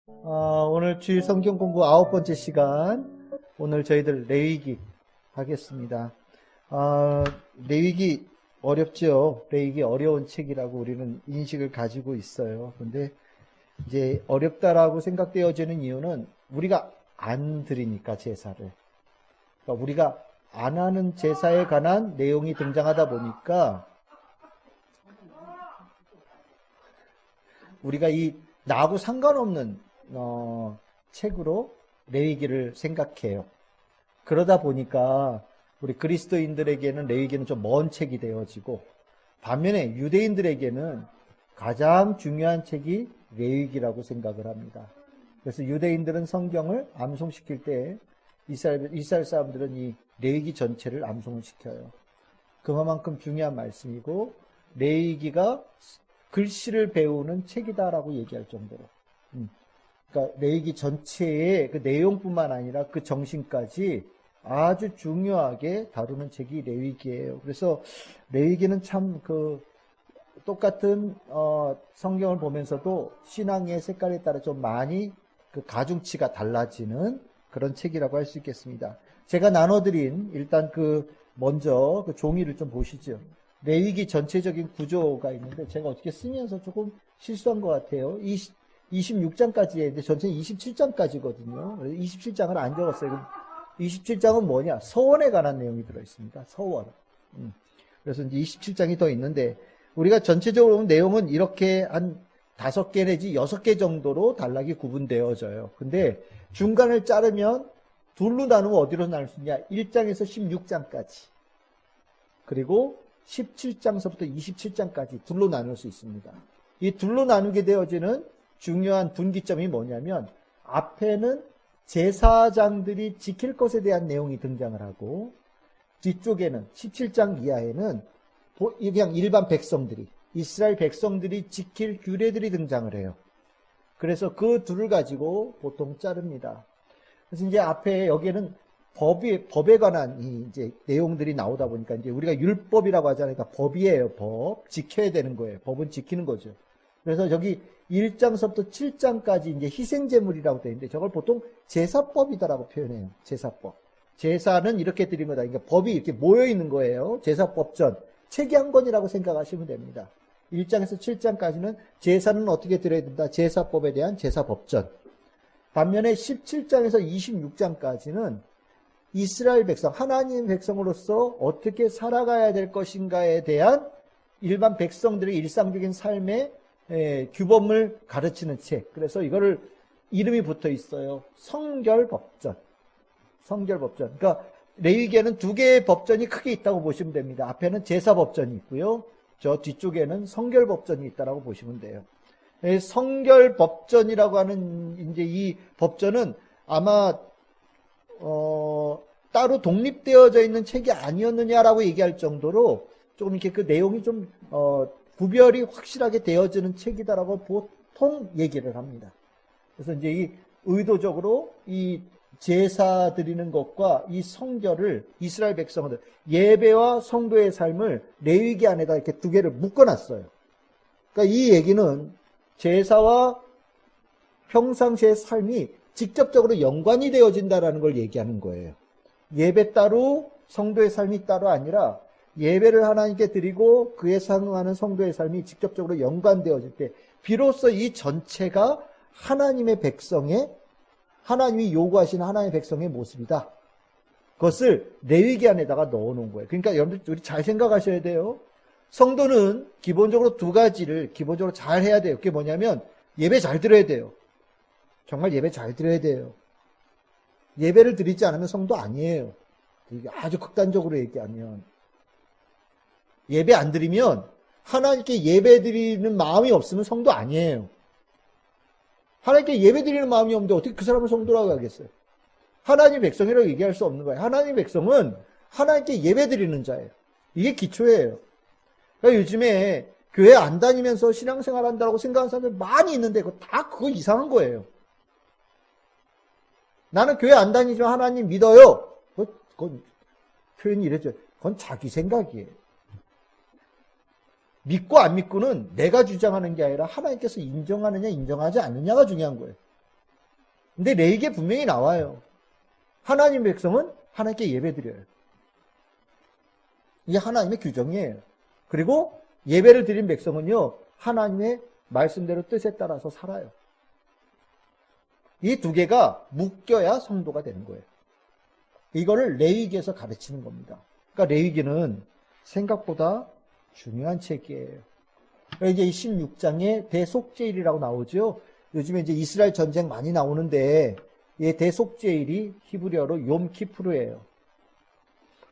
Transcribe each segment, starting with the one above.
오늘 주일 성경 공부 9번째 시간, 오늘 저희들 레위기 하겠습니다. 레위기 어렵죠? 레위기 어려운 책이라고 우리는 인식을 가지고 있어요. 근데 이제 어렵다라고 생각되어지는 이유는 우리가 안 드리니까 제사를. 그러니까 우리가 안 하는 제사에 관한 내용이 등장하다 보니까 우리가 나하고 상관없는 책으로 레위기를 생각해요. 그러다 보니까 우리 그리스도인들에게는 레위기는 좀 먼 책이 되어지고, 반면에 유대인들에게는 가장 중요한 책이 레위기라고 생각을 합니다. 그래서 유대인들은 성경을 암송시킬 때 이스라엘 사람들은 이 레위기 전체를 암송을 시켜요. 그만큼 중요한 말씀이고, 레위기가 글씨를 배우는 책이다라고 얘기할 정도로. 그러니까 레위기 전체의 그 내용뿐만 아니라 그 정신까지 아주 중요하게 다루는 책이 레위기예요. 그래서 레위기는 참 똑같은 성경을 보면서도 신앙의 색깔에 따라 좀 많이 그 가중치가 달라지는 그런 책이라고 할 수 있겠습니다. 제가 나눠드린 일단 먼저 그 종이를 좀 보시죠. 레위기 전체적인 구조가 있는데 제가 어떻게 쓰면서 조금 실수한 것 같아요. 26장까지 했는데 전체 27장까지거든요. 27장을 안 적었어요. 27장은 뭐냐? 서원에 관한 내용이 들어있습니다. 서원. 그래서 이제 27장이 더 있는데, 우리가 전체적으로 보면 내용은 이렇게 한 5개 내지 6개 정도로 단락이 구분되어져요. 근데 중간을 자르면 둘로 나누면 어디로 나눌 수 있냐? 1장에서 16장까지. 그리고 17장서부터 27장까지 둘로 나눌 수 있습니다. 이 둘로 나누게 되어지는 중요한 분기점이 뭐냐면, 앞에는 제사장들이 지킬 것에 대한 내용이 등장을 하고, 뒤쪽에는 17장 이하에는 그냥 일반 백성들이, 이스라엘 백성들이 지킬 규례들이 등장을 해요. 그래서 그 둘을 가지고 보통 자릅니다. 그래서 이제 앞에 여기에는 법에 관한 이제 내용들이 나오다 보니까 이제 우리가 율법이라고 하잖아요. 그러니까 법이에요, 법. 지켜야 되는 거예요. 법은 지키는 거죠. 그래서 저기 1장서부터 7장까지 이제 희생제물이라고 되어 있는데, 저걸 보통 제사법이다라고 표현해요. 제사법. 제사는 이렇게 드린 거다. 그러니까 법이 이렇게 모여 있는 거예요. 제사법전. 책이 한 권이라고 생각하시면 됩니다. 1장에서 7장까지는 제사는 어떻게 드려야 된다. 제사법에 대한 제사법전. 반면에 17장에서 26장까지는 이스라엘 백성, 하나님 백성으로서 어떻게 살아가야 될 것인가에 대한 일반 백성들의 일상적인 삶의 규범을 가르치는 책. 그래서 이거를 이름이 붙어 있어요. 성결법전. 성결법전. 그러니까 레위기에는 2개의 법전이 크게 있다고 보시면 됩니다. 앞에는 제사법전이 있고요. 저 뒤쪽에는 성결법전이 있다라고 보시면 돼요. 성결법전이라고 하는 이제 이 법전은 아마 따로 독립되어져 있는 책이 아니었느냐라고 얘기할 정도로 조금 이렇게 그 내용이 좀 구별이 확실하게 되어지는 책이다라고 보통 얘기를 합니다. 그래서 이제 이 의도적으로 이 제사 드리는 것과 이 성결을 이스라엘 백성들, 예배와 성도의 삶을 레위기 안에다 이렇게 2개를 묶어놨어요. 그러니까 이 얘기는 제사와 평상시의 삶이 직접적으로 연관이 되어진다라는 걸 얘기하는 거예요. 예배 따로 성도의 삶이 따로 아니라 예배를 하나님께 드리고 그에 상응하는 성도의 삶이 직접적으로 연관되어질 때 비로소 이 전체가 하나님의 백성의, 하나님이 요구하시는 하나님의 백성의 모습이다. 그것을 레위기 안에다가 넣어놓은 거예요. 그러니까 여러분들 우리 잘 생각하셔야 돼요. 성도는 기본적으로 2가지를 기본적으로 잘 해야 돼요. 그게 뭐냐면 예배 잘 드려야 돼요. 정말 예배 잘 드려야 돼요. 예배를 드리지 않으면 성도 아니에요. 이게 아주 극단적으로 얘기하면. 예배 안 드리면 하나님께 예배 드리는 마음이 없으면 성도 아니에요. 하나님께 예배 드리는 마음이 없는데 어떻게 그 사람을 성도라고 하겠어요? 하나님 백성이라고 얘기할 수 없는 거예요. 하나님 백성은 하나님께 예배 드리는 자예요. 이게 기초예요. 그러니까 요즘에 교회 안 다니면서 신앙생활 한다고 생각하는 사람들 많이 있는데 그거 이상한 거예요. 나는 교회 안 다니지만 하나님 믿어요. 그건 표현이 이래죠. 그건 자기 생각이에요. 믿고 안 믿고는 내가 주장하는 게 아니라 하나님께서 인정하느냐 인정하지 않느냐가 중요한 거예요. 근데 레위기에 분명히 나와요. 하나님 백성은 하나님께 예배드려요. 이게 하나님의 규정이에요. 그리고 예배를 드린 백성은요, 하나님의 말씀대로 뜻에 따라서 살아요. 이 두 개가 묶여야 성도가 되는 거예요. 이거를 레위기에서 가르치는 겁니다. 그러니까 레위기는 생각보다 중요한 책이에요. 이제 이 16장에 대속죄일이라고 나오죠. 요즘에 이제 이스라엘 전쟁 많이 나오는데 이 대속죄일이 히브리어로 욤키푸르예요.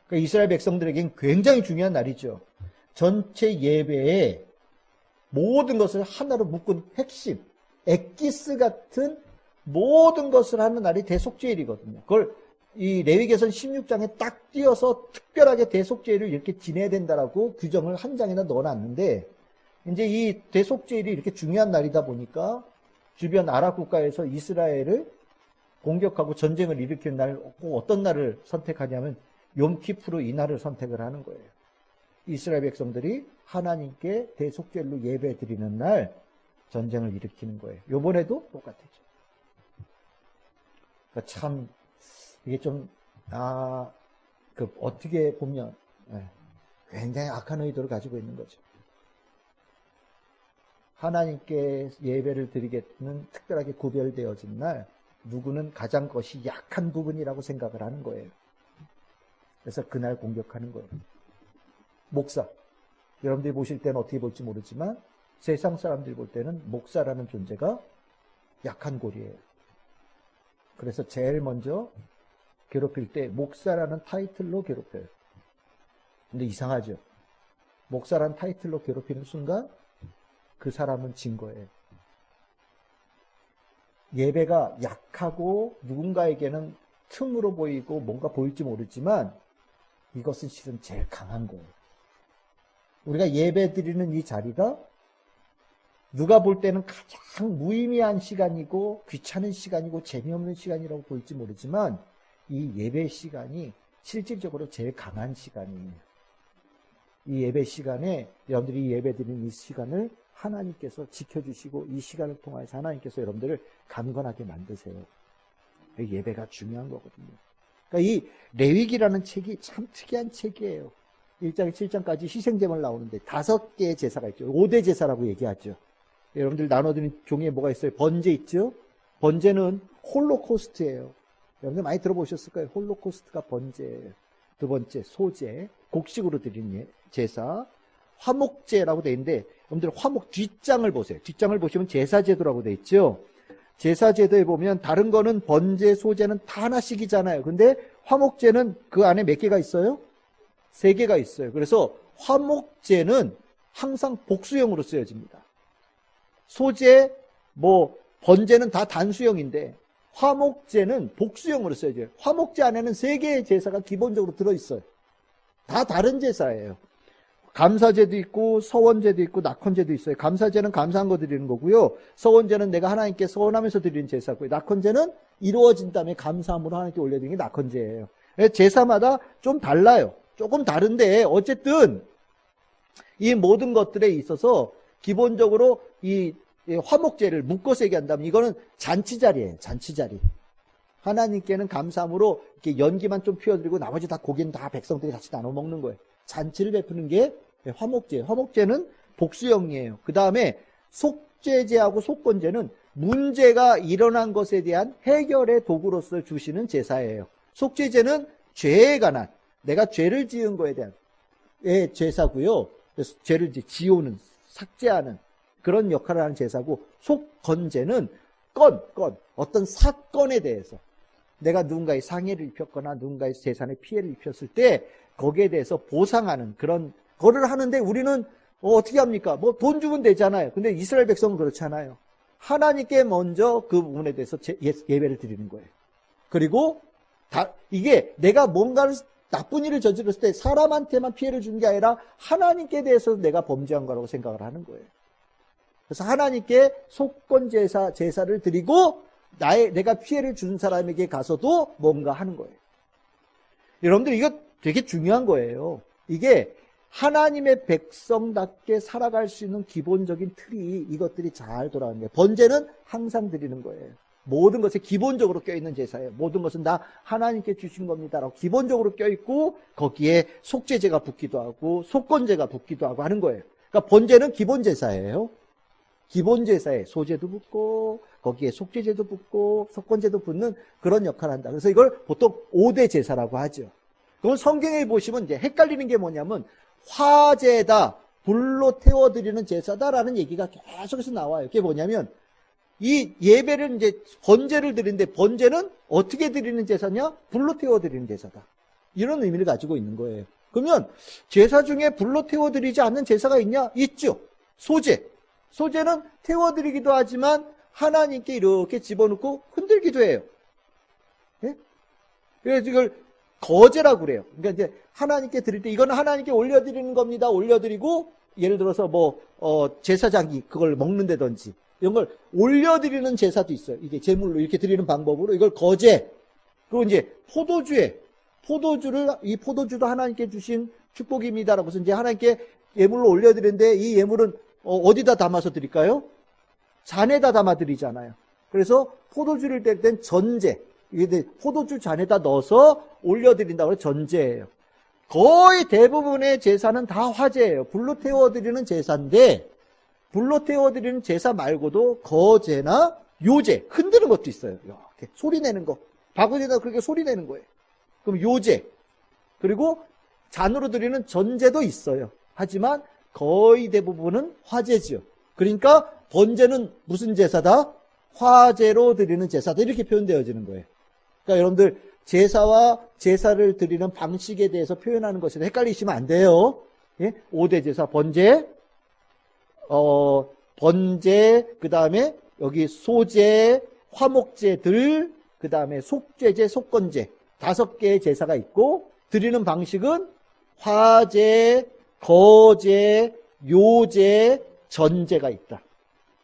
그러니까 이스라엘 백성들에겐 굉장히 중요한 날이죠. 전체 예배에 모든 것을 하나로 묶은 핵심, 엑기스 같은 모든 것을 하는 날이 대속죄일이거든요. 그걸 이 레위기에서는 16장에 딱 띄어서 특별하게 대속죄일을 이렇게 지내야 된다라고 규정을 한 장에다 넣어놨는데, 이제 이 대속죄일이 이렇게 중요한 날이다 보니까 주변 아랍 국가에서 이스라엘을 공격하고 전쟁을 일으키는 날, 꼭 어떤 날을 선택하냐면 욤키푸르 이 날을 선택을 하는 거예요. 이스라엘 백성들이 하나님께 대속죄일로 예배 드리는 날 전쟁을 일으키는 거예요. 요번에도 똑같았죠. 그러니까 참 이게 좀 어떻게 보면 굉장히 악한 의도를 가지고 있는 거죠. 하나님께 예배를 드리겠는 특별하게 구별되어진 날 누구는 가장 것이 약한 부분이라고 생각을 하는 거예요. 그래서 그날 공격하는 거예요. 목사, 여러분들이 보실 때는 어떻게 볼지 모르지만 세상 사람들이 볼 때는 목사라는 존재가 약한 고리예요. 그래서 제일 먼저 괴롭힐 때 목사라는 타이틀로 괴롭혀요. 근데 이상하죠. 목사라는 타이틀로 괴롭히는 순간 그 사람은 진 거예요. 예배가 약하고 누군가에게는 틈으로 보이고 뭔가 보일지 모르지만 이것은 실은 제일 강한 거예요. 우리가 예배 드리는 이 자리가 누가 볼 때는 가장 무의미한 시간이고 귀찮은 시간이고 재미없는 시간이라고 보일지 모르지만 이 예배 시간이 실질적으로 제일 강한 시간이에요. 이 예배 시간에 여러분들이 예배 드리는 이 시간을 하나님께서 지켜주시고 이 시간을 통해서 하나님께서 여러분들을 강건하게 만드세요. 예배가 중요한 거거든요. 그러니까 이 레위기라는 책이 참 특이한 책이에요. 1장, 7장까지 희생제물 나오는데 5개의 제사가 있죠. 5대 제사라고 얘기하죠. 여러분들 나눠드린 종이에 뭐가 있어요? 번제 있죠? 번제는 홀로코스트예요. 여러분들 많이 들어보셨을 거예요. 홀로코스트가 번제예요. 두 번째, 소제, 곡식으로 드린 제사, 화목제라고 되어 있는데 여러분들 화목 뒷장을 보세요. 뒷장을 보시면 제사제도라고 되어 있죠. 제사제도에 보면 다른 거는 번제, 소제는 다 하나씩이잖아요. 근데 화목제는 그 안에 몇 개가 있어요? 3개가 있어요. 그래서 화목제는 항상 복수형으로 쓰여집니다. 소제, 번제는 다 단수형인데 화목제는 복수형으로 써야죠. 화목제 안에는 3개의 제사가 기본적으로 들어있어요. 다 다른 제사예요. 감사제도 있고 서원제도 있고 낙헌제도 있어요. 감사제는 감사한 거 드리는 거고요. 서원제는 내가 하나님께 서원하면서 드리는 제사고요. 낙헌제는 이루어진 다음에 감사함으로 하나님께 올려드리는 게 낙헌제예요. 제사마다 좀 달라요. 조금 다른데 어쨌든 이 모든 것들에 있어서 기본적으로 이 화목제를 묶어서 얘기한다면 이거는 잔치자리예요. 잔치자리. 하나님께는 감사함으로 이렇게 연기만 좀 피워드리고 나머지 다 고기는 다 백성들이 같이 나눠 먹는 거예요. 잔치를 베푸는 게 화목제예요. 화목제는 복수형이에요. 그 다음에 속죄제하고 속건제는 문제가 일어난 것에 대한 해결의 도구로서 주시는 제사예요. 속죄제는 죄에 관한, 내가 죄를 지은 거에 대한 제사고요. 그래서 죄를 지우는, 삭제하는 그런 역할을 하는 제사고, 속건제는 어떤 사건에 대해서 내가 누군가의 상해를 입혔거나 누군가의 재산에 피해를 입혔을 때 거기에 대해서 보상하는 그런 거를 하는데 우리는 어떻게 합니까? 돈 주면 되잖아요. 근데 이스라엘 백성은 그렇잖아요. 하나님께 먼저 그 부분에 대해서 예배를 드리는 거예요. 그리고 이게 내가 뭔가를 나쁜 일을 저질렀을 때 사람한테만 피해를 준 게 아니라 하나님께 대해서 내가 범죄한 거라고 생각을 하는 거예요. 그래서 하나님께 속건제사를 드리고 내가 피해를 준 사람에게 가서도 뭔가 하는 거예요. 여러분들 이거 되게 중요한 거예요. 이게 하나님의 백성답게 살아갈 수 있는 기본적인 틀이 이것들이 잘 돌아가는 거예요. 번제는 항상 드리는 거예요. 모든 것에 기본적으로 껴있는 제사예요. 모든 것은 다 하나님께 주신 겁니다라고 기본적으로 껴있고 거기에 속죄제가 붙기도 하고 속건제가 붙기도 하고 하는 거예요. 그러니까 번제는 기본 제사예요. 기본 제사에 소제도 붙고 거기에 속죄제도 붙고 속건제도 붙는 그런 역할을 한다. 그래서 이걸 보통 5대 제사라고 하죠. 그럼 성경에 보시면 이제 헷갈리는 게 뭐냐면 화제다, 불로 태워드리는 제사다라는 얘기가 계속해서 나와요. 그게 뭐냐면 이 예배를 이제 번제를 드리는데 번제는 어떻게 드리는 제사냐? 불로 태워드리는 제사다. 이런 의미를 가지고 있는 거예요. 그러면 제사 중에 불로 태워드리지 않는 제사가 있냐? 있죠. 소제. 소제는 태워드리기도 하지만 하나님께 이렇게 집어넣고 흔들기도 해요. 예? 그래서 이걸 거제라고 그래요. 그러니까 이제 하나님께 드릴 때 이거는 하나님께 올려드리는 겁니다. 올려드리고 예를 들어서 제사장이 그걸 먹는다든지 이런 걸 올려드리는 제사도 있어요. 이게 제물로 이렇게 드리는 방법으로 이걸 거제. 그리고 이제 이 포도주도 하나님께 주신 축복입니다라고 해서 이제 하나님께 예물로 올려드리는데 이 예물은 어디다 담아서 드릴까요? 잔에다 담아 드리잖아요. 그래서 포도주를 뗄 땐 전제. 이게 포도주 잔에다 넣어서 올려드린다고 해서 전제예요. 거의 대부분의 제사는 다 화제예요. 불로 태워드리는 제사인데 불로 태워드리는 제사 말고도 거제나 요제, 흔드는 것도 있어요. 이렇게 소리 내는 거. 바구니에다 그렇게 소리 내는 거예요. 그럼 요제. 그리고 잔으로 드리는 전제도 있어요. 하지만 거의 대부분은 화제지요. 그러니까 번제는 무슨 제사다? 화제로 드리는 제사다. 이렇게 표현되어지는 거예요. 그러니까 여러분들 제사와 제사를 드리는 방식에 대해서 표현하는 것이 헷갈리시면 안 돼요. 예? 5대 제사, 번제, 그 다음에 여기 소제, 화목제들, 그 다음에 속죄제, 속건제 5개의 제사가 있고 드리는 방식은 화제, 거제, 요제, 전제가 있다.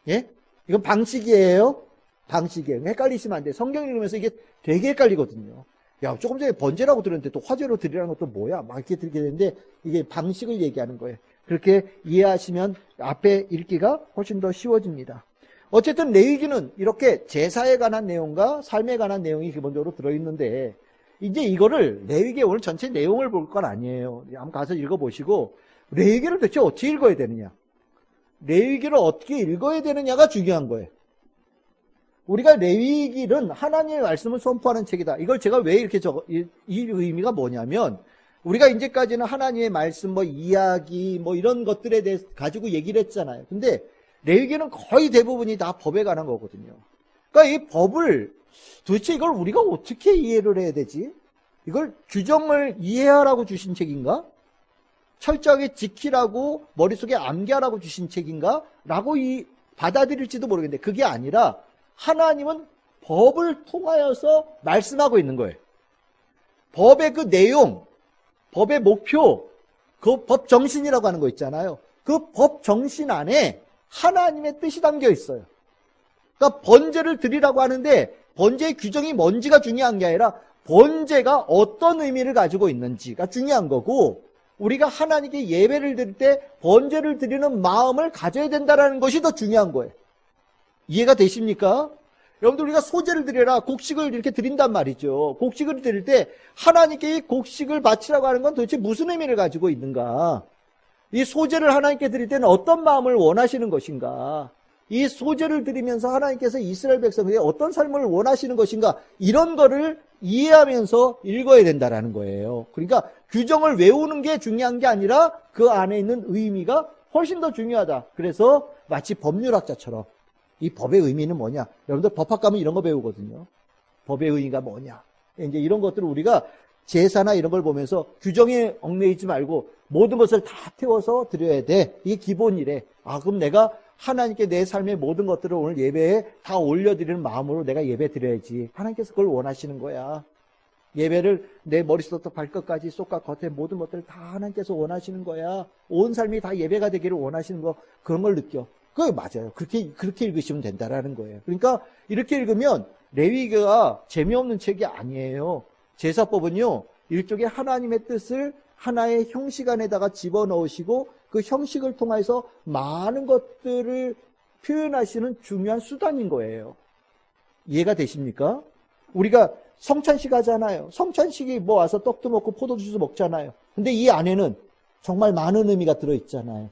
예? 이건 방식이에요. 방식이에요. 헷갈리시면 안 돼요. 성경 읽으면서 이게 되게 헷갈리거든요. 야, 조금 전에 번제라고 들었는데 또 화제로 드리라는 것도 뭐야? 막 이렇게 들게 되는데 이게 방식을 얘기하는 거예요. 그렇게 이해하시면 앞에 읽기가 훨씬 더 쉬워집니다. 어쨌든 레위기는 이렇게 제사에 관한 내용과 삶에 관한 내용이 기본적으로 들어있는데 이제 이거를 레위기의 오늘 전체 내용을 볼 건 아니에요. 한번 가서 읽어보시고 레위기를 도대체 어떻게 읽어야 되느냐? 레위기를 어떻게 읽어야 되느냐가 중요한 거예요. 우리가 레위기는 하나님의 말씀을 선포하는 책이다. 이걸 제가 왜 이렇게 이 의미가 뭐냐면 우리가 이제까지는 하나님의 말씀, 이야기, 이런 것들에 대해서 가지고 얘기를 했잖아요. 근데 레위기는 거의 대부분이 다 법에 관한 거거든요. 그러니까 이 법을 도대체 이걸 우리가 어떻게 이해를 해야 되지? 이걸 규정을 이해하라고 주신 책인가? 철저하게 지키라고 머릿속에 암기하라고 주신 책인가? 라고 받아들일지도 모르겠는데 그게 아니라 하나님은 법을 통하여서 말씀하고 있는 거예요. 법의 그 내용, 법의 목표, 그 법 정신이라고 하는 거 있잖아요. 그 법 정신 안에 하나님의 뜻이 담겨 있어요. 그러니까 번제를 드리라고 하는데 번제의 규정이 뭔지가 중요한 게 아니라 번제가 어떤 의미를 가지고 있는지가 중요한 거고 우리가 하나님께 예배를 드릴 때 번제를 드리는 마음을 가져야 된다는 것이 더 중요한 거예요. 이해가 되십니까? 여러분들 우리가 소제를 드려라 곡식을 이렇게 드린단 말이죠. 곡식을 드릴 때 하나님께 이 곡식을 바치라고 하는 건 도대체 무슨 의미를 가지고 있는가? 이 소제를 하나님께 드릴 때는 어떤 마음을 원하시는 것인가? 이 소제를 드리면서 하나님께서 이스라엘 백성에게 어떤 삶을 원하시는 것인가? 이런 거를 이해하면서 읽어야 된다라는 거예요. 그러니까 규정을 외우는 게 중요한 게 아니라 그 안에 있는 의미가 훨씬 더 중요하다. 그래서 마치 법률학자처럼 이 법의 의미는 뭐냐? 여러분들 법학 가면 이런 거 배우거든요. 법의 의미가 뭐냐? 이제 이런 것들을 우리가 제사나 이런 걸 보면서 규정에 얽매이지 말고 모든 것을 다 태워서 드려야 돼. 이게 기본이래. 그럼 내가 하나님께 내 삶의 모든 것들을 오늘 예배에 다 올려드리는 마음으로 내가 예배 드려야지. 하나님께서 그걸 원하시는 거야. 예배를 내 머릿속부터 발끝까지 속과 겉에 모든 것들을 다 하나님께서 원하시는 거야. 온 삶이 다 예배가 되기를 원하시는 거 그런 걸 느껴. 그게 맞아요. 그렇게 읽으시면 된다라는 거예요. 그러니까 이렇게 읽으면 레위기가 재미없는 책이 아니에요. 제사법은요, 일종의 하나님의 뜻을 하나의 형식 안에다가 집어넣으시고 그 형식을 통해서 많은 것들을 표현하시는 중요한 수단인 거예요. 이해가 되십니까? 우리가 성찬식 하잖아요. 성찬식이 뭐 와서 떡도 먹고 포도주스 먹잖아요. 근데 이 안에는 정말 많은 의미가 들어있잖아요.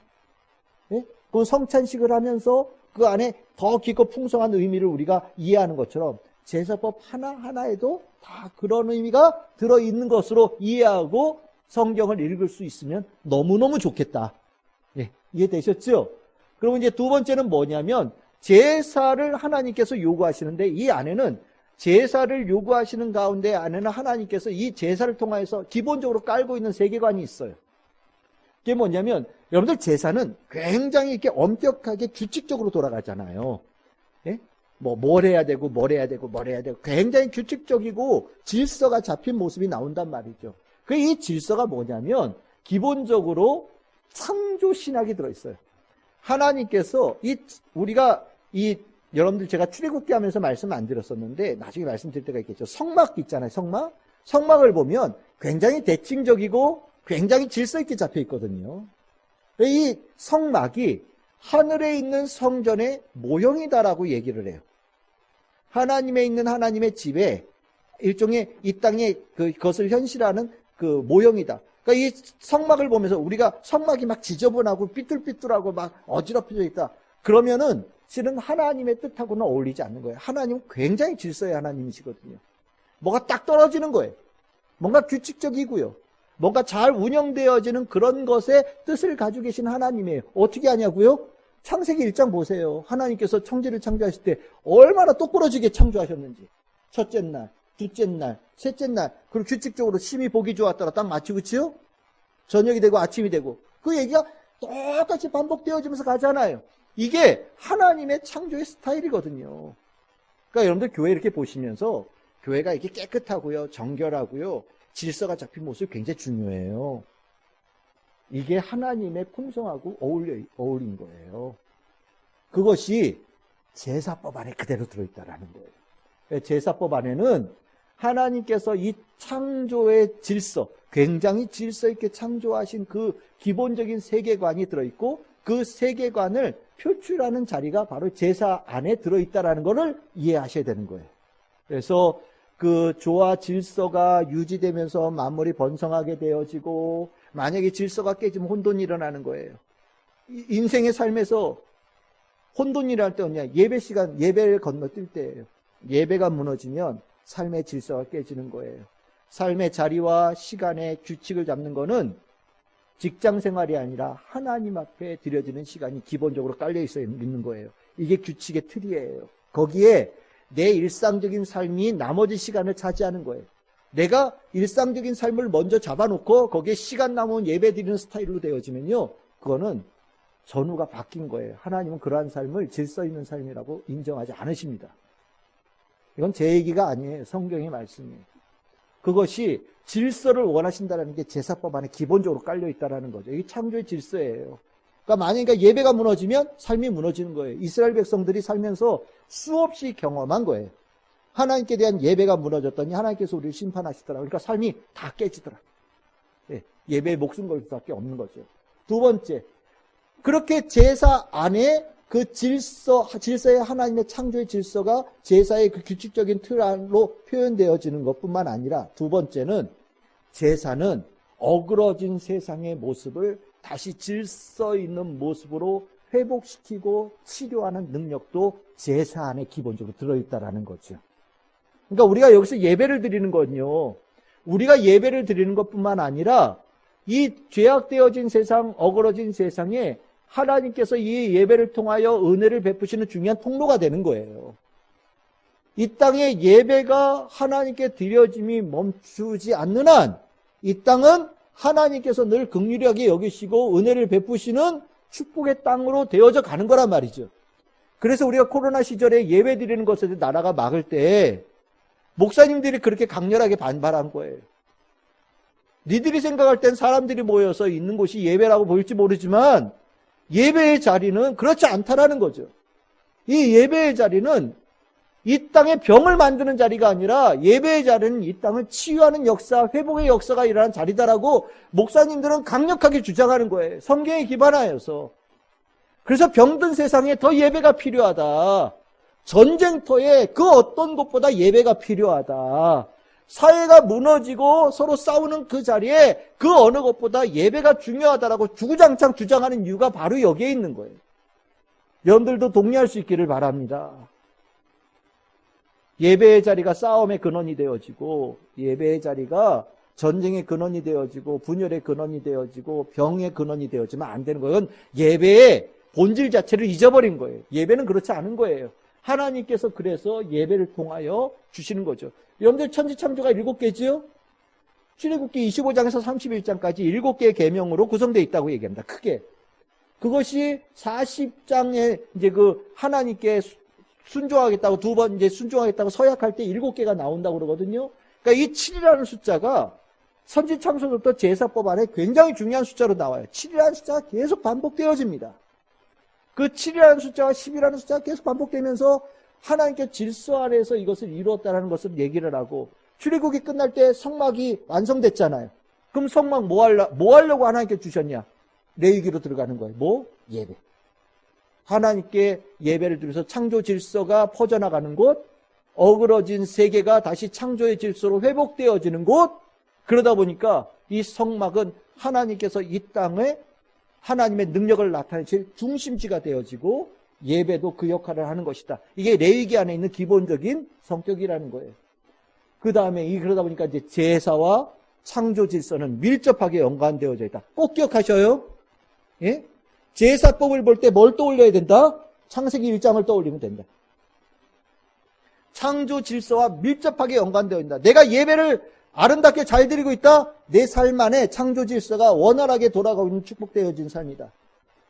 예? 그럼 성찬식을 하면서 그 안에 더 깊고 풍성한 의미를 우리가 이해하는 것처럼 제사법 하나하나에도 다 그런 의미가 들어있는 것으로 이해하고 성경을 읽을 수 있으면 너무너무 좋겠다. 예, 이해되셨죠? 그리고 이제 두 번째는 뭐냐면 제사를 하나님께서 요구하시는데 이 안에는 제사를 요구하시는 가운데 안에는 하나님께서 이 제사를 통해서 기본적으로 깔고 있는 세계관이 있어요. 그게 뭐냐면 여러분들 제사는 굉장히 이렇게 엄격하게 규칙적으로 돌아가잖아요. 예? 뭘 해야 되고 뭘 해야 되고 뭘 해야 되고 굉장히 규칙적이고 질서가 잡힌 모습이 나온단 말이죠. 그 이 질서가 뭐냐면 기본적으로 창조 신학이 들어있어요. 하나님께서 우리가 여러분들 제가 출애굽기 하면서 말씀 안 드렸었는데 나중에 말씀드릴 때가 있겠죠. 성막 있잖아요. 성막을 보면 굉장히 대칭적이고 굉장히 질서 있게 잡혀 있거든요. 이 성막이 하늘에 있는 성전의 모형이다라고 얘기를 해요. 하나님에 있는 하나님의 집에 일종의 이 땅에 그것을 현실하는 그 모형이다. 그러니까 이 성막을 보면서 우리가 성막이 막 지저분하고 삐뚤삐뚤하고 막 어지럽혀져 있다. 그러면은 실은 하나님의 뜻하고는 어울리지 않는 거예요. 하나님은 굉장히 질서의 하나님이시거든요. 뭐가 딱 떨어지는 거예요. 뭔가 규칙적이고요. 뭔가 잘 운영되어지는 그런 것의 뜻을 가지고 계신 하나님이에요. 어떻게 하냐고요? 창세기 1장 보세요. 하나님께서 천지를 창조하실 때 얼마나 똑부러지게 창조하셨는지. 첫째 날, 둘째 날, 셋째 날, 그리고 규칙적으로 심히 보기 좋았더라 딱 맞추고, 그치요? 저녁이 되고 아침이 되고. 그 얘기가 똑같이 반복되어지면서 가잖아요. 이게 하나님의 창조의 스타일이거든요. 그러니까 여러분들 교회 이렇게 보시면서 교회가 이렇게 깨끗하고요, 정결하고요, 질서가 잡힌 모습이 굉장히 중요해요. 이게 하나님의 품성하고 어울린 거예요. 그것이 제사법 안에 그대로 들어있다라는 거예요. 제사법 안에는 하나님께서 이 창조의 질서, 굉장히 질서 있게 창조하신 그 기본적인 세계관이 들어있고 그 세계관을 표출하는 자리가 바로 제사 안에 들어있다라는 것을 이해하셔야 되는 거예요. 그래서 그 조화 질서가 유지되면서 만물이 번성하게 되어지고 만약에 질서가 깨지면 혼돈이 일어나는 거예요. 인생의 삶에서 혼돈이 일어날 때 언제냐? 예배 시간, 예배를 건너뛸 때예요. 예배가 무너지면 삶의 질서가 깨지는 거예요. 삶의 자리와 시간의 규칙을 잡는 거는 직장 생활이 아니라 하나님 앞에 드려지는 시간이 기본적으로 깔려 있는 거예요. 이게 규칙의 틀이에요. 거기에 내 일상적인 삶이 나머지 시간을 차지하는 거예요. 내가 일상적인 삶을 먼저 잡아놓고 거기에 시간 남은 예배 드리는 스타일로 되어지면요, 그거는 전후가 바뀐 거예요. 하나님은 그러한 삶을 질서 있는 삶이라고 인정하지 않으십니다. 이건 제 얘기가 아니에요. 성경의 말씀이에요. 그것이 질서를 원하신다는 게 제사법 안에 기본적으로 깔려 있다는 거죠. 이게 창조의 질서예요. 그러니까 만약에 예배가 무너지면 삶이 무너지는 거예요. 이스라엘 백성들이 살면서 수없이 경험한 거예요. 하나님께 대한 예배가 무너졌더니 하나님께서 우리를 심판하시더라. 그러니까 삶이 다 깨지더라. 예배에 목숨 걸 수밖에 없는 거죠. 두 번째, 그렇게 제사 안에 그 질서의 하나님의 창조의 질서가 제사의 그 규칙적인 틀 안으로 표현되어지는 것뿐만 아니라 두 번째는 제사는 어그러진 세상의 모습을 다시 질서 있는 모습으로 회복시키고 치료하는 능력도 제사 안에 기본적으로 들어있다라는 거죠. 그러니까 우리가 여기서 예배를 드리는 건요, 우리가 예배를 드리는 것뿐만 아니라 이 죄악되어진 세상, 어그러진 세상에 하나님께서 이 예배를 통하여 은혜를 베푸시는 중요한 통로가 되는 거예요. 이 땅에 예배가 하나님께 드려짐이 멈추지 않는 한 이 땅은 하나님께서 늘 긍휼하게 여기시고 은혜를 베푸시는 축복의 땅으로 되어져 가는 거란 말이죠. 그래서 우리가 코로나 시절에 예배 드리는 것에 대해 나라가 막을 때 목사님들이 그렇게 강렬하게 반발한 거예요. 니들이 생각할 땐 사람들이 모여서 있는 곳이 예배라고 보일지 모르지만 예배의 자리는 그렇지 않다라는 거죠. 이 예배의 자리는 이 땅에 병을 만드는 자리가 아니라 예배의 자리는 이 땅을 치유하는 역사, 회복의 역사가 일어나는 자리다라고 목사님들은 강력하게 주장하는 거예요. 성경에 기반하여서. 그래서 병든 세상에 더 예배가 필요하다. 전쟁터에 그 어떤 것보다 예배가 필요하다. 사회가 무너지고 서로 싸우는 그 자리에 그 어느 것보다 예배가 중요하다라고 주구장창 주장하는 이유가 바로 여기에 있는 거예요. 여러분들도 동의할 수 있기를 바랍니다. 예배의 자리가 싸움의 근원이 되어지고, 예배의 자리가 전쟁의 근원이 되어지고, 분열의 근원이 되어지고, 병의 근원이 되어지면 안 되는 거예요. 예배의 본질 자체를 잊어버린 거예요. 예배는 그렇지 않은 거예요. 하나님께서 그래서 예배를 통하여 주시는 거죠. 여러분들 천지창조가 7개지요? 출애굽기 25장에서 31장까지 7개의 계명으로 구성되어 있다고 얘기합니다. 크게. 그것이 40장에 이제 그 하나님께 순종하겠다고 두 번 이제 순종하겠다고 서약할 때 7개가 나온다고 그러거든요. 그러니까 이 7이라는 숫자가 선지창조부터 제사법 안에 굉장히 중요한 숫자로 나와요. 7이라는 숫자가 계속 반복되어집니다. 그 7이라는 숫자와 10이라는 숫자가 계속 반복되면서 하나님께 질서 안에서 이것을 이루었다는 것을 얘기를 하고, 출애굽이 끝날 때 성막이 완성됐잖아요. 그럼 성막 뭐 하려고 하나님께 주셨냐? 레위기로 들어가는 거예요. 뭐? 예배. 하나님께 예배를 드려서 창조 질서가 퍼져나가는 곳, 어그러진 세계가 다시 창조의 질서로 회복되어지는 곳. 그러다 보니까 이 성막은 하나님께서 이 땅에 하나님의 능력을 나타내실 중심지가 되어지고, 예배도 그 역할을 하는 것이다. 이게 레위기 안에 있는 기본적인 성격이라는 거예요. 그 다음에 그러다 보니까 이제 제사와 창조 질서는 밀접하게 연관되어져 있다. 꼭 기억하셔요. 예? 제사법을 볼 때 뭘 떠올려야 된다? 창세기 1장을 떠올리면 된다. 창조 질서와 밀접하게 연관되어 있다. 내가 예배를 아름답게 잘 드리고 있다? 내 삶 안에 창조 질서가 원활하게 돌아가고 있는 축복되어진 삶이다.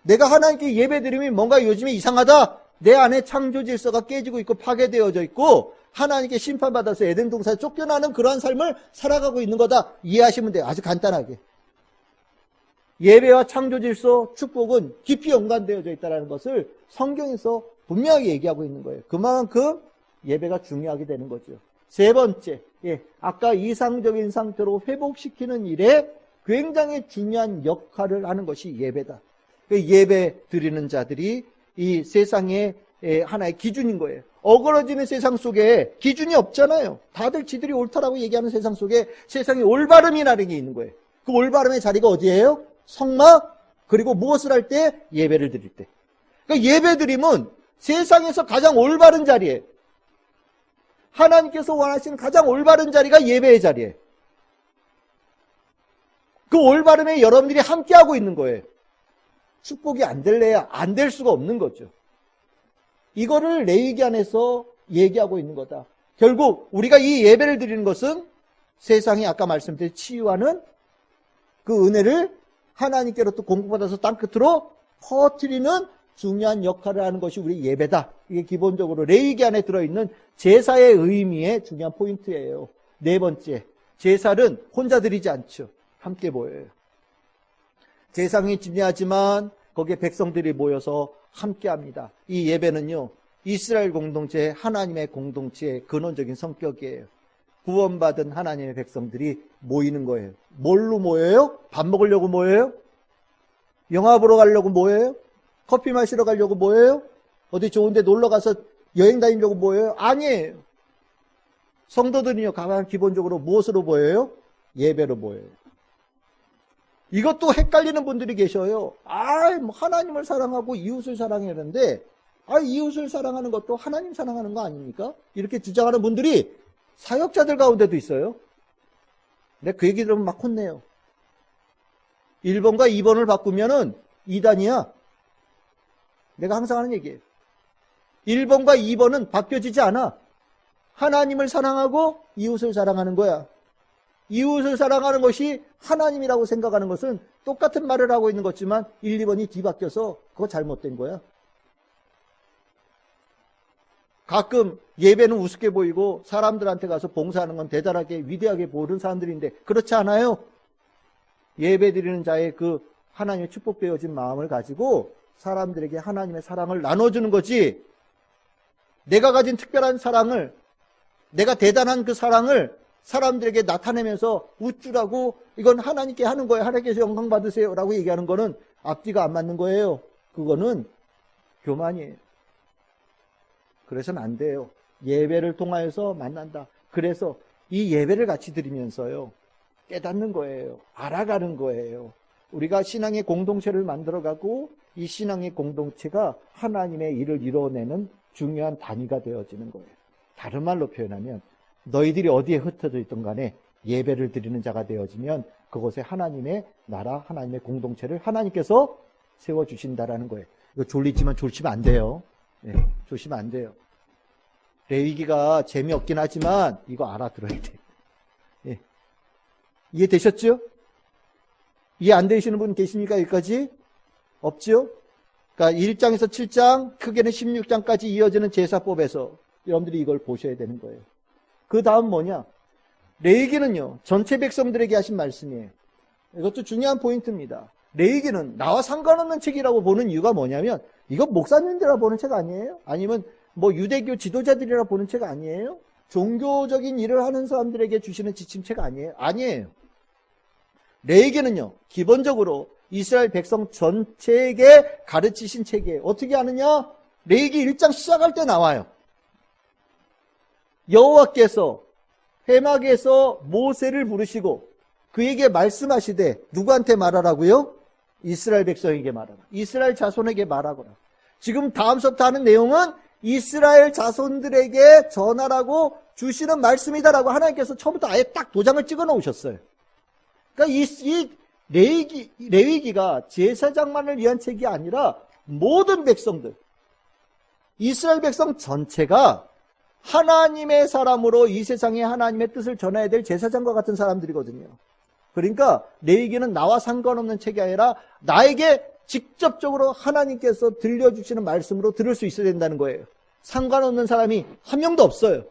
내가 하나님께 예배 드리면 뭔가 요즘에 이상하다? 내 안에 창조 질서가 깨지고 있고 파괴되어져 있고 하나님께 심판받아서 에덴 동산에 쫓겨나는 그러한 삶을 살아가고 있는 거다. 이해하시면 돼요. 아주 간단하게. 예배와 창조 질서, 축복은 깊이 연관되어져 있다는 것을 성경에서 분명하게 얘기하고 있는 거예요. 그만큼 예배가 중요하게 되는 거죠. 세 번째, 아까 이상적인 상태로 회복시키는 일에 굉장히 중요한 역할을 하는 것이 예배다. 예배 드리는 자들이 이 세상의 하나의 기준인 거예요. 어그러지는 세상 속에 기준이 없잖아요. 다들 지들이 옳다라고 얘기하는 세상 속에 세상의 올바름이라는 게 있는 거예요. 그 올바름의 자리가 어디예요? 성막, 그리고 무엇을 할 때? 예배를 드릴 때. 그러니까 예배 드림은 세상에서 가장 올바른 자리예요. 하나님께서 원하시는 가장 올바른 자리가 예배의 자리예요. 그 올바름에 여러분들이 함께하고 있는 거예요. 축복이 안 될래야 안 될 수가 없는 거죠. 이거를 레위기 안에서 얘기하고 있는 거다. 결국 우리가 이 예배를 드리는 것은 세상이 아까 말씀드린 치유하는 그 은혜를 하나님께로부터 공급받아서 땅끝으로 퍼뜨리는 중요한 역할을 하는 것이 우리 예배다. 이게 기본적으로 레위기 안에 들어있는 제사의 의미의 중요한 포인트예요. 네 번째, 제사는 혼자 드리지 않죠. 함께 모여요. 제사장이 집례하지만 거기에 백성들이 모여서 함께합니다. 이 예배는요, 이스라엘 공동체, 하나님의 공동체의 근원적인 성격이에요. 구원받은 하나님의 백성들이 모이는 거예요. 뭘로 모여요? 밥 먹으려고 모여요? 영화 보러 가려고 모여요? 커피 마시러 가려고 모여요? 어디 좋은 데 놀러 가서 여행 다니려고 모여요? 아니에요. 성도들은요, 가만 기본적으로 무엇으로 모여요? 예배로 모여요. 이것도 헷갈리는 분들이 계셔요. 뭐 하나님을 사랑하고 이웃을 사랑하는데, 이웃을 사랑하는 것도 하나님 사랑하는 거 아닙니까? 이렇게 주장하는 분들이 사역자들 가운데도 있어요. 근데 그 얘기 들으면 막 혼내요. 1번과 2번을 바꾸면은 2단이야. 내가 항상 하는 얘기예요. 1번과 2번은 바뀌어지지 않아. 하나님을 사랑하고 이웃을 사랑하는 거야. 이웃을 사랑하는 것이 하나님이라고 생각하는 것은 똑같은 말을 하고 있는 거지만 1, 2번이 뒤바뀌어서 그거 잘못된 거야. 가끔 예배는 우습게 보이고 사람들한테 가서 봉사하는 건 대단하게 위대하게 보는 사람들인데 그렇지 않아요. 예배 드리는 자의 그 하나님의 축복되어진 마음을 가지고 사람들에게 하나님의 사랑을 나눠주는 거지, 내가 가진 특별한 사랑을, 내가 대단한 그 사랑을 사람들에게 나타내면서 우쭐하고 이건 하나님께 하는 거예요, 하나님께서 영광 받으세요 라고 얘기하는 거는 앞뒤가 안 맞는 거예요. 그거는 교만이에요. 그래서는 안 돼요. 예배를 통하여서 만난다. 그래서 이 예배를 같이 드리면서요, 깨닫는 거예요. 알아가는 거예요. 우리가 신앙의 공동체를 만들어가고 이 신앙의 공동체가 하나님의 일을 이루어내는 중요한 단위가 되어지는 거예요. 다른 말로 표현하면 너희들이 어디에 흩어져 있던 간에 예배를 드리는 자가 되어지면 그곳에 하나님의 나라, 하나님의 공동체를 하나님께서 세워주신다라는 거예요. 이거 졸리지만 졸치면 안 돼요. 네, 조시면 안 돼요. 레위기가 재미없긴 하지만 이거 알아들어야 돼요. 네. 이해되셨죠? 이해 안 되시는 분 계십니까? 여기까지? 없죠? 그러니까 1장에서 7장, 크게는 16장까지 이어지는 제사법에서 여러분들이 이걸 보셔야 되는 거예요. 그 다음 뭐냐? 레위기는요, 전체 백성들에게 하신 말씀이에요. 이것도 중요한 포인트입니다. 레위기는 나와 상관없는 책이라고 보는 이유가 뭐냐면, 이건 목사님들이라 보는 책 아니에요? 아니면 뭐 유대교 지도자들이라 보는 책 아니에요? 종교적인 일을 하는 사람들에게 주시는 지침책 아니에요? 아니에요. 레위기는요, 기본적으로 이스라엘 백성 전체에게 가르치신 책이에요. 어떻게 하느냐? 레위기 1장 시작할 때 나와요. 여호와께서 회막에서 모세를 부르시고 그에게 말씀하시되, 누구한테 말하라고요? 이스라엘 백성에게 말하라. 이스라엘 자손에게 말하거라. 지금 다음 수업부터 하는 내용은 이스라엘 자손들에게 전하라고 주시는 말씀이다라고 하나님께서 처음부터 아예 딱 도장을 찍어 놓으셨어요. 그러니까 이 레위기가 제사장만을 위한 책이 아니라 모든 백성들, 이스라엘 백성 전체가 하나님의 사람으로 이 세상에 하나님의 뜻을 전해야 될 제사장과 같은 사람들이거든요. 그러니까 레위기는 나와 상관없는 책이 아니라 나에게 직접적으로 하나님께서 들려주시는 말씀으로 들을 수 있어야 된다는 거예요. 상관없는 사람이 한 명도 없어요.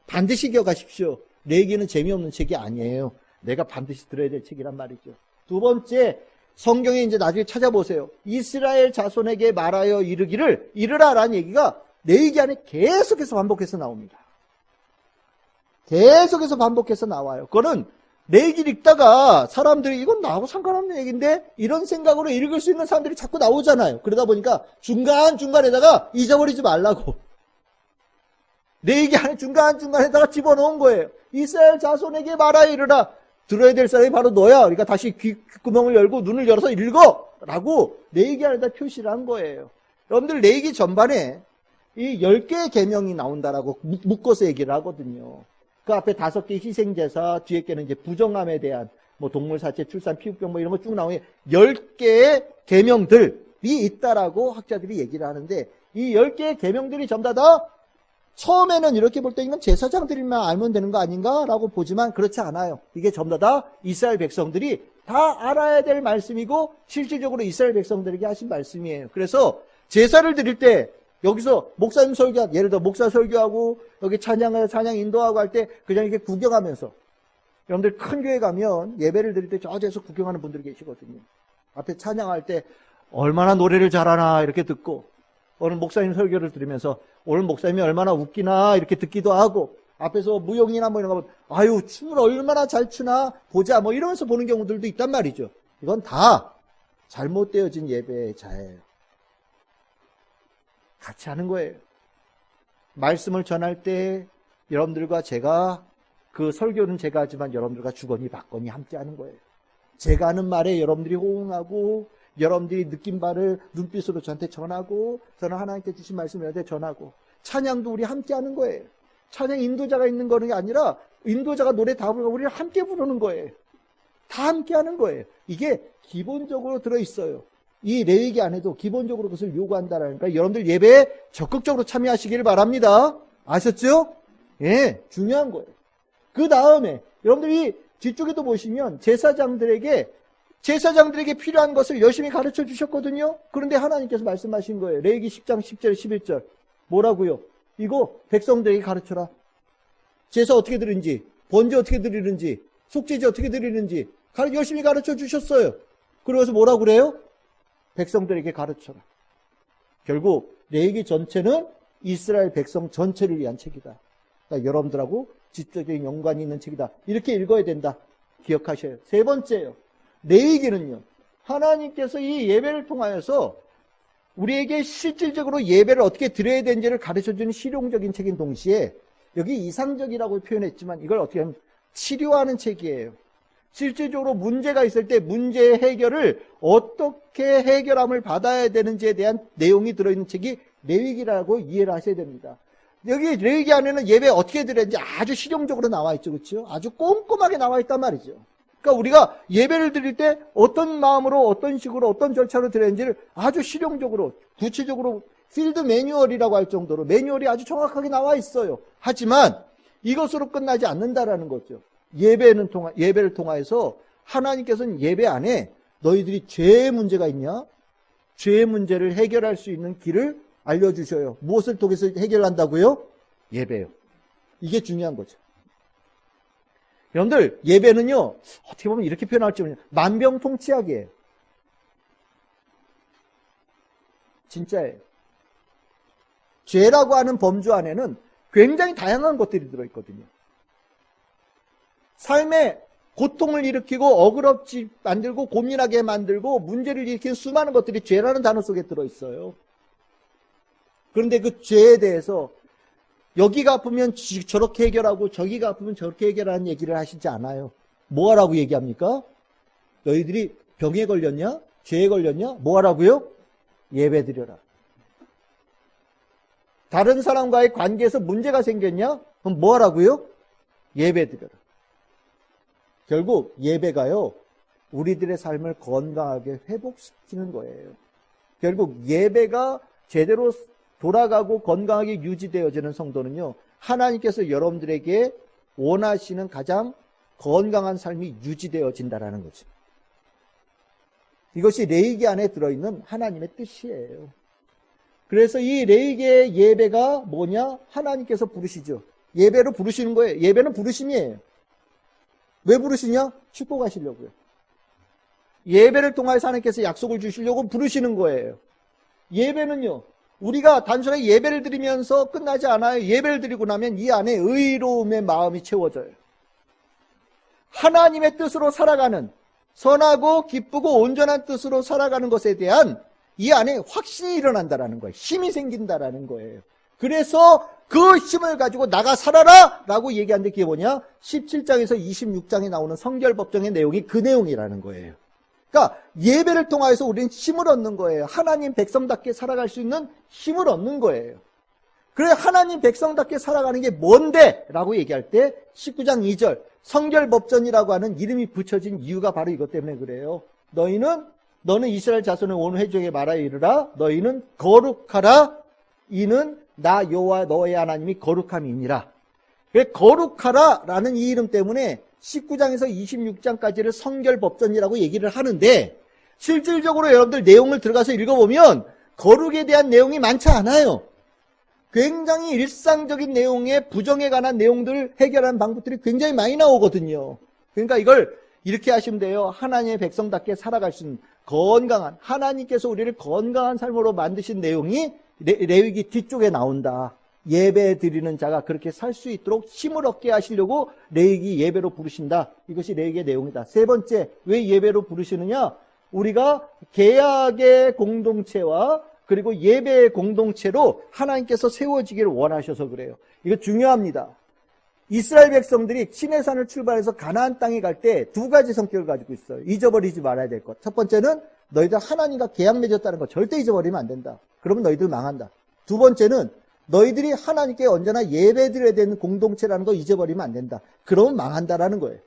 반드시 기억하십시오. 레위기는 재미없는 책이 아니에요. 내가 반드시 들어야 될 책이란 말이죠. 두 번째, 성경에 이제 나중에 찾아보세요. 이스라엘 자손에게 말하여 이르기를, 이르라라는 얘기가 레위기 안에 계속해서 반복해서 나옵니다. 계속해서 반복해서 나와요. 그거는 레위기를 읽다가 사람들이 이건 나하고 상관없는 얘기인데 이런 생각으로 읽을 수 있는 사람들이 자꾸 나오잖아요. 그러다 보니까 중간중간에다가 잊어버리지 말라고. 레위기 안에 중간중간에다가 집어넣은 거예요. 이스라엘 자손에게 말하여 이르라. 들어야 될 사람이 바로 너야. 그러니까 다시 귓구멍을 열고 눈을 열어서 읽어! 라고 레위기 안에다 표시를 한 거예요. 여러분들 레위기 전반에 이 10개의 계명이 나온다라고 묶어서 얘기를 하거든요. 그 앞에 5개 희생제사, 뒤에 게는 이제 부정함에 대한 뭐 동물사체, 출산, 피부병 뭐 이런 거 쭉 나오는 10개의 계명들이 있다라고 학자들이 얘기를 하는데, 이 10개의 계명들이 전부 다 처음에는 이렇게 볼 때 이건 제사장들만 알면 되는 거 아닌가라고 보지만 그렇지 않아요. 이게 전부 다 이스라엘 백성들이 다 알아야 될 말씀이고 실질적으로 이스라엘 백성들에게 하신 말씀이에요. 그래서 제사를 드릴 때 여기서 목사님 설교, 예를 들어 목사 설교하고 여기 찬양 인도하고 할 때 그냥 이렇게 구경하면서, 여러분들 큰 교회 가면 예배를 드릴 때 저기서 구경하는 분들이 계시거든요. 앞에 찬양할 때 얼마나 노래를 잘하나 이렇게 듣고, 오늘 목사님 설교를 들으면서 오늘 목사님이 얼마나 웃기나 이렇게 듣기도 하고, 앞에서 무용이나 뭐 이런 거 보면 아유 춤을 얼마나 잘 추나 보자 뭐 이러면서 보는 경우들도 있단 말이죠. 이건 다 잘못되어진 예배의 자예요. 같이 하는 거예요. 말씀을 전할 때 여러분들과 제가, 그 설교는 제가 하지만 여러분들과 주거니 받거니 함께 하는 거예요. 제가 하는 말에 여러분들이 호응하고, 여러분들이 느낀 바를 눈빛으로 저한테 전하고, 저는 하나님께 주신 말씀을 저한테 전하고, 찬양도 우리 함께 하는 거예요. 찬양 인도자가 있는 거는 아니라 인도자가 노래 다 부르고 우리를 함께 부르는 거예요. 다 함께 하는 거예요. 이게 기본적으로 들어있어요. 이 레위기 안에도 기본적으로 그것을 요구한다라니까 여러분들 예배에 적극적으로 참여하시기를 바랍니다. 아셨죠? 예, 중요한 거예요. 그 다음에 여러분들이 뒤쪽에도 보시면 제사장들에게 필요한 것을 열심히 가르쳐 주셨거든요. 그런데 하나님께서 말씀하신 거예요. 레위기 10장 10절 11절 뭐라고요? 이거 백성들에게 가르쳐라. 제사 어떻게 드리는지, 번제 어떻게 드리는지, 속죄제 어떻게 드리는지 열심히 가르쳐 주셨어요. 그래서 뭐라고 그래요? 백성들에게 가르쳐라. 결국 레위기 전체는 이스라엘 백성 전체를 위한 책이다. 그러니까 여러분들하고 직접적인 연관이 있는 책이다. 이렇게 읽어야 된다. 기억하셔요. 세 번째요. 레위기는요, 하나님께서 이 예배를 통하여서 우리에게 실질적으로 예배를 어떻게 드려야 되는지를 가르쳐주는 실용적인 책인 동시에 여기 이상적이라고 표현했지만 이걸 어떻게 하면 치료하는 책이에요. 실질적으로 문제가 있을 때 문제의 해결을 어떻게 해결함을 받아야 되는지에 대한 내용이 들어있는 책이 레위기라고 이해를 하셔야 됩니다. 여기 레위기 안에는 예배 어떻게 드려야 되는지 아주 실용적으로 나와 있죠. 그렇죠? 아주 꼼꼼하게 나와 있단 말이죠. 그러니까 우리가 예배를 드릴 때 어떤 마음으로 어떤 식으로 어떤 절차로 드려야 되는지를 아주 실용적으로 구체적으로 필드 매뉴얼이라고 할 정도로 매뉴얼이 아주 정확하게 나와 있어요. 하지만 이것으로 끝나지 않는다라는 거죠. 예배를 통해서 하나님께서는 예배 안에 너희들이 죄의 문제가 있냐? 죄의 문제를 해결할 수 있는 길을 알려주셔요. 무엇을 통해서 해결한다고요? 예배요. 이게 중요한 거죠. 여러분들, 예배는요, 어떻게 보면 이렇게 표현할지 모르겠어요. 만병통치약이에요. 진짜예요. 죄라고 하는 범주 안에는 굉장히 다양한 것들이 들어있거든요. 삶에 고통을 일으키고 어그럽지 만들고 고민하게 만들고 문제를 일으키는 수많은 것들이 죄라는 단어 속에 들어있어요. 그런데 그 죄에 대해서 여기가 아프면 저렇게 해결하고 저기가 아프면 저렇게 해결하는 얘기를 하시지 않아요. 뭐 하라고 얘기합니까? 너희들이 병에 걸렸냐? 죄에 걸렸냐? 뭐 하라고요? 예배 드려라. 다른 사람과의 관계에서 문제가 생겼냐? 그럼 뭐 하라고요? 예배 드려라. 결국 예배가요, 우리들의 삶을 건강하게 회복시키는 거예요. 결국 예배가 제대로 돌아가고 건강하게 유지되어지는 성도는요, 하나님께서 여러분들에게 원하시는 가장 건강한 삶이 유지되어진다라는 거죠. 이것이 레위기 안에 들어있는 하나님의 뜻이에요. 그래서 이 레위기의 예배가 뭐냐? 하나님께서 부르시죠. 예배로 부르시는 거예요. 예배는 부르심이에요. 왜 부르시냐? 축복하시려고요. 예배를 통해서 하나님께서 약속을 주시려고 부르시는 거예요. 예배는요, 우리가 단순하게 예배를 드리면서 끝나지 않아요. 예배를 드리고 나면 이 안에 의로움의 마음이 채워져요. 하나님의 뜻으로 살아가는, 선하고 기쁘고 온전한 뜻으로 살아가는 것에 대한 이 안에 확신이 일어난다라는 거예요. 힘이 생긴다라는 거예요. 그래서 그 힘을 가지고 나가 살아라! 라고 얘기하는데 그게 뭐냐? 17장에서 26장에 나오는 성결법정의 내용이 그 내용이라는 거예요. 그러니까 예배를 통해서 우리는 힘을 얻는 거예요. 하나님 백성답게 살아갈 수 있는 힘을 얻는 거예요. 그래 하나님 백성답게 살아가는 게 뭔데? 라고 얘기할 때 19장 2절 성결법전이라고 하는 이름이 붙여진 이유가 바로 이것 때문에 그래요. 너는 이스라엘 자손의 온 회중에게 말하여 이르라. 너희는 거룩하라. 이는 나 여호와 너의 하나님이 거룩함이니라. 거룩하라 라는 이 이름 때문에 19장에서 26장까지를 성결법전이라고 얘기를 하는데 실질적으로 여러분들 내용을 들어가서 읽어보면 거룩에 대한 내용이 많지 않아요. 굉장히 일상적인 내용의 부정에 관한 내용들을 해결하는 방법들이 굉장히 많이 나오거든요. 그러니까 이걸 이렇게 하시면 돼요. 하나님의 백성답게 살아갈 수 있는 건강한, 하나님께서 우리를 건강한 삶으로 만드신 내용이 레위기 뒤쪽에 나온다. 예배 드리는 자가 그렇게 살 수 있도록 힘을 얻게 하시려고 레위기 예배로 부르신다. 이것이 레위기의 내용이다. 세 번째, 왜 예배로 부르시느냐? 우리가 개약의 공동체와 그리고 예배의 공동체로 하나님께서 세워지기를 원하셔서 그래요. 이거 중요합니다. 이스라엘 백성들이 시내산을 출발해서 가나안 땅에 갈 때 두 가지 성격을 가지고 있어요. 잊어버리지 말아야 될 것. 첫 번째는 너희들 하나님과 계약 맺었다는 거 절대 잊어버리면 안 된다. 그러면 너희들 망한다. 두 번째는 너희들이 하나님께 언제나 예배드려야 되는 공동체라는 거 잊어버리면 안 된다. 그러면 망한다라는 거예요.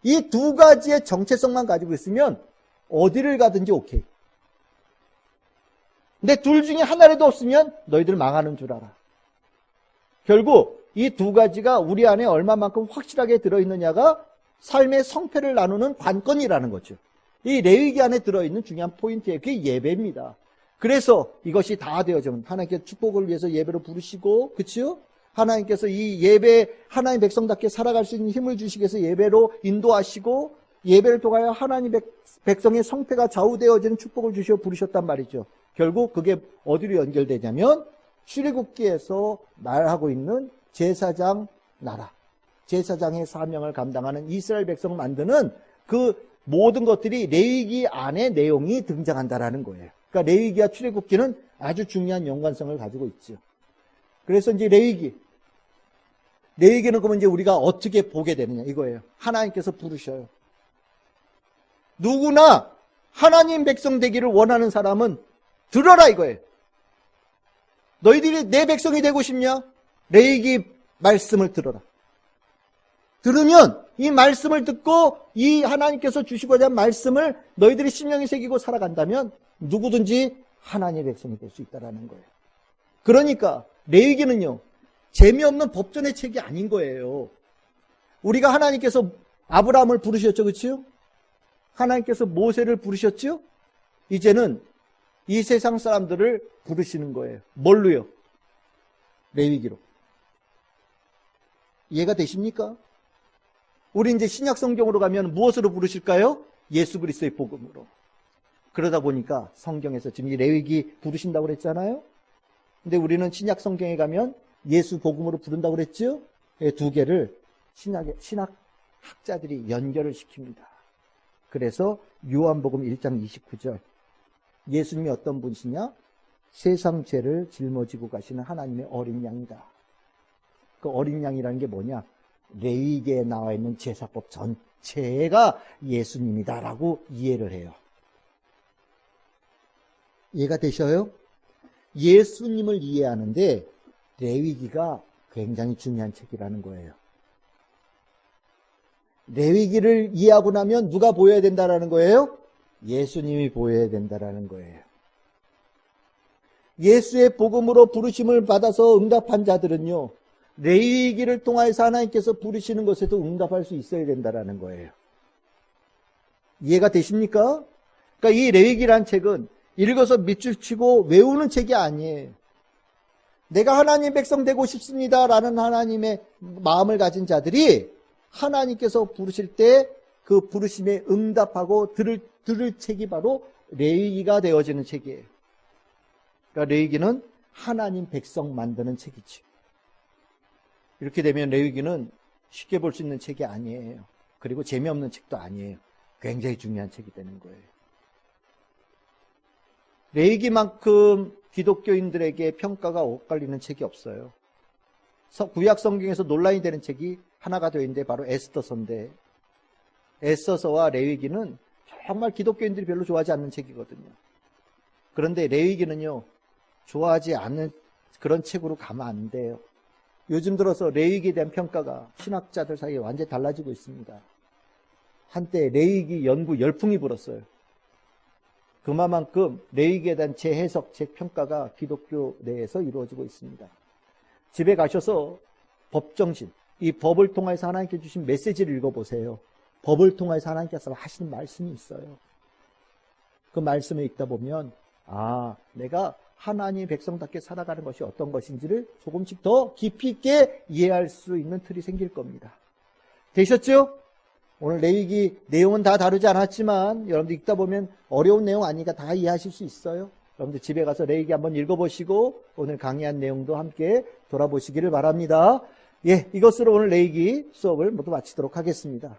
이 두 가지의 정체성만 가지고 있으면 어디를 가든지 오케이. 근데 둘 중에 하나라도 없으면 너희들 망하는 줄 알아. 결국 이 두 가지가 우리 안에 얼마만큼 확실하게 들어있느냐가 삶의 성패를 나누는 관건이라는 거죠. 이 레위기 안에 들어있는 중요한 포인트예요. 그게 예배입니다. 그래서 이것이 다 되어지면 하나님께서 축복을 위해서 예배로 부르시고, 그치요? 하나님께서 이 예배, 하나님 백성답게 살아갈 수 있는 힘을 주시기 위해서 예배로 인도하시고, 예배를 통하여 하나님 백성의 성패가 좌우되어지는 축복을 주시어 부르셨단 말이죠. 결국 그게 어디로 연결되냐면 출애굽기에서 말하고 있는 제사장 나라, 제사장의 사명을 감당하는 이스라엘 백성을 만드는 그 모든 것들이 레위기 안에 내용이 등장한다라는 거예요. 그러니까 레위기와 출애굽기는 아주 중요한 연관성을 가지고 있죠. 그래서 이제 레위기는 그러면 이제 우리가 어떻게 보게 되느냐 이거예요. 하나님께서 부르셔요. 누구나 하나님 백성 되기를 원하는 사람은 들어라 이거예요. 너희들이 내 백성이 되고 싶냐? 레위기 말씀을 들어라. 들으면 이 말씀을 듣고 이 하나님께서 주시고자 한 말씀을 너희들이 심령에 새기고 살아간다면 누구든지 하나님의 백성이 될 수 있다는 거예요. 그러니까 레위기는요, 재미없는 법전의 책이 아닌 거예요. 우리가 하나님께서 아브라함을 부르셨죠, 그렇죠? 하나님께서 모세를 부르셨죠? 이제는 이 세상 사람들을 부르시는 거예요. 뭘로요? 레위기로. 이해가 되십니까? 우리 이제 신약 성경으로 가면 무엇으로 부르실까요? 예수 그리스도의 복음으로. 그러다 보니까 성경에서 지금 이 레위기 부르신다고 그랬잖아요. 근데 우리는 신약 성경에 가면 예수 복음으로 부른다고 그랬죠? 두 개를 신학 학자들이 연결을 시킵니다. 그래서 요한복음 1장 29절. 예수님이 어떤 분이시냐? 세상 죄를 짊어지고 가시는 하나님의 어린 양이다. 그 어린 양이라는 게 뭐냐? 레위기에 나와 있는 제사법 전체가 예수님이다라고 이해를 해요. 이해가 되셔요? 예수님을 이해하는데 레위기가 굉장히 중요한 책이라는 거예요. 레위기를 이해하고 나면 누가 보여야 된다라는 거예요? 예수님이 보여야 된다라는 거예요. 예수의 복음으로 부르심을 받아서 응답한 자들은요, 레위기를 통해서 하나님께서 부르시는 것에도 응답할 수 있어야 된다라는 거예요. 이해가 되십니까? 그러니까 이 레위기라는 책은 읽어서 밑줄 치고 외우는 책이 아니에요. 내가 하나님 백성 되고 싶습니다라는 하나님의 마음을 가진 자들이 하나님께서 부르실 때 그 부르심에 응답하고 들을 책이 바로 레위기가 되어지는 책이에요. 그러니까 레위기는 하나님 백성 만드는 책이죠. 이렇게 되면 레위기는 쉽게 볼 수 있는 책이 아니에요. 그리고 재미없는 책도 아니에요. 굉장히 중요한 책이 되는 거예요. 레위기만큼 기독교인들에게 평가가 엇갈리는 책이 없어요. 구약 성경에서 논란이 되는 책이 하나가 되어 있는데 바로 에스더서인데, 에스더서와 레위기는 정말 기독교인들이 별로 좋아하지 않는 책이거든요. 그런데 레위기는요, 좋아하지 않는 그런 책으로 가면 안 돼요. 요즘 들어서 레위기에 대한 평가가 신학자들 사이에 완전히 달라지고 있습니다. 한때 레위기 연구 열풍이 불었어요. 그만큼 레위기에 대한 재해석, 재평가가 기독교 내에서 이루어지고 있습니다. 집에 가셔서 법정신, 이 법을 통해서 하나님께 주신 메시지를 읽어보세요. 법을 통해서 하나님께서 하시는 말씀이 있어요. 그 말씀을 읽다 보면 내가 하나님의 백성답게 살아가는 것이 어떤 것인지를 조금씩 더 깊이 있게 이해할 수 있는 틀이 생길 겁니다. 되셨죠? 오늘 레위기 내용은 다 다루지 않았지만 여러분들 읽다 보면 어려운 내용 아니니까 다 이해하실 수 있어요. 여러분들 집에 가서 레위기 한번 읽어보시고 오늘 강의한 내용도 함께 돌아보시기를 바랍니다. 이것으로 오늘 레위기 수업을 모두 마치도록 하겠습니다.